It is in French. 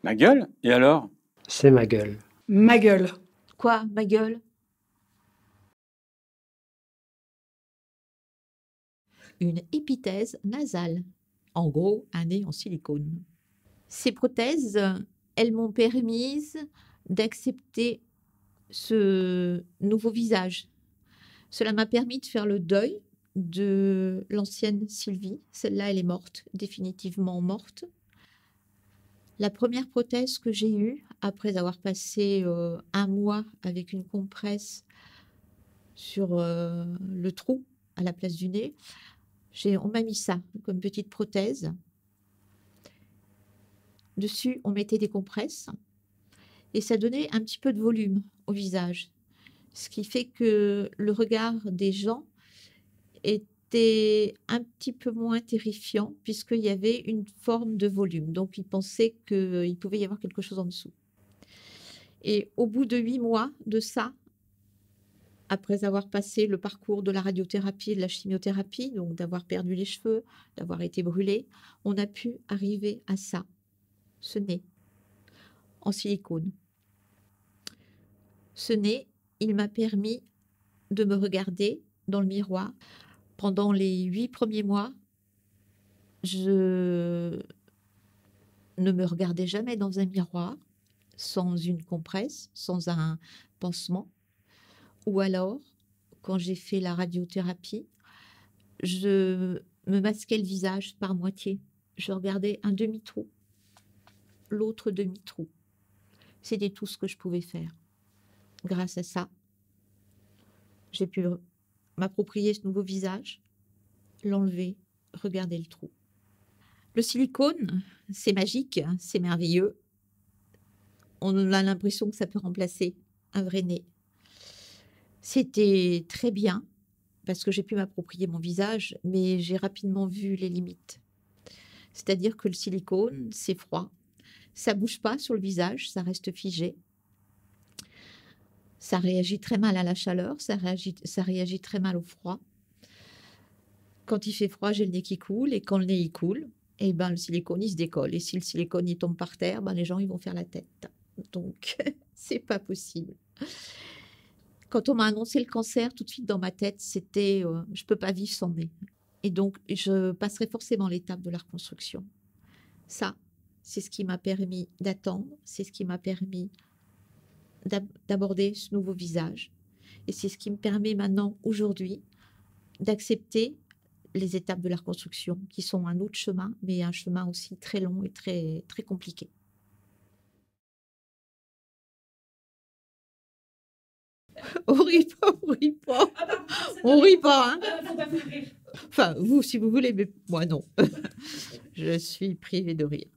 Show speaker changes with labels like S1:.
S1: Ma gueule? Et alors?
S2: C'est ma gueule.
S3: Ma gueule.
S4: Quoi, ma gueule? Une épithèse nasale. En gros, un nez en silicone. Ces prothèses, elles m'ont permise d'accepter ce nouveau visage. Cela m'a permis de faire le deuil de l'ancienne Sylvie. Celle-là, elle est morte, définitivement morte. La première prothèse que j'ai eue, après avoir passé 1 mois avec une compresse sur le trou à la place du nez, on m'a mis ça comme petite prothèse. Dessus, on mettait des compresses et ça donnait un petit peu de volume au visage. Ce qui fait que le regard des gens était un petit peu moins terrifiant puisqu'il y avait une forme de volume. Donc, ils pensaient qu'il pouvait y avoir quelque chose en dessous. Et au bout de 8 mois de ça, après avoir passé le parcours de la radiothérapie et de la chimiothérapie, donc d'avoir perdu les cheveux, d'avoir été brûlé, on a pu arriver à ça, ce nez, en silicone. Ce nez, il m'a permis de me regarder dans le miroir. Pendant les 8 premiers mois, je ne me regardais jamais dans un miroir, sans une compresse, sans un pansement. Ou alors, quand j'ai fait la radiothérapie, je me masquais le visage par moitié. Je regardais un demi-trou, l'autre demi-trou. C'était tout ce que je pouvais faire. Grâce à ça, j'ai pu m'approprier ce nouveau visage, l'enlever, regarder le trou. Le silicone, c'est magique, c'est merveilleux. On a l'impression que ça peut remplacer un vrai nez. C'était très bien parce que j'ai pu m'approprier mon visage, mais j'ai rapidement vu les limites. C'est-à-dire que le silicone, c'est froid. Ça bouge pas sur le visage, ça reste figé. Ça réagit très mal à la chaleur, ça réagit très mal au froid. Quand il fait froid, j'ai le nez qui coule, et quand le nez il coule, eh ben, le silicone il se décolle. Et si le silicone il tombe par terre, ben, les gens ils vont faire la tête. Donc, c'est pas possible. Quand on m'a annoncé le cancer, tout de suite dans ma tête, c'était je peux pas vivre sans nez. Et donc, je passerai forcément l'étape de la reconstruction. Ça, c'est ce qui m'a permis d'attendre, c'est ce qui m'a permis d'aborder ce nouveau visage. Et c'est ce qui me permet maintenant, aujourd'hui, d'accepter les étapes de la reconstruction, qui sont un autre chemin, mais un chemin aussi très long et très, très compliqué. On rit pas, on rit pas. On rit pas, hein. Enfin, vous, si vous voulez, mais moi, non. Je suis privée de rire.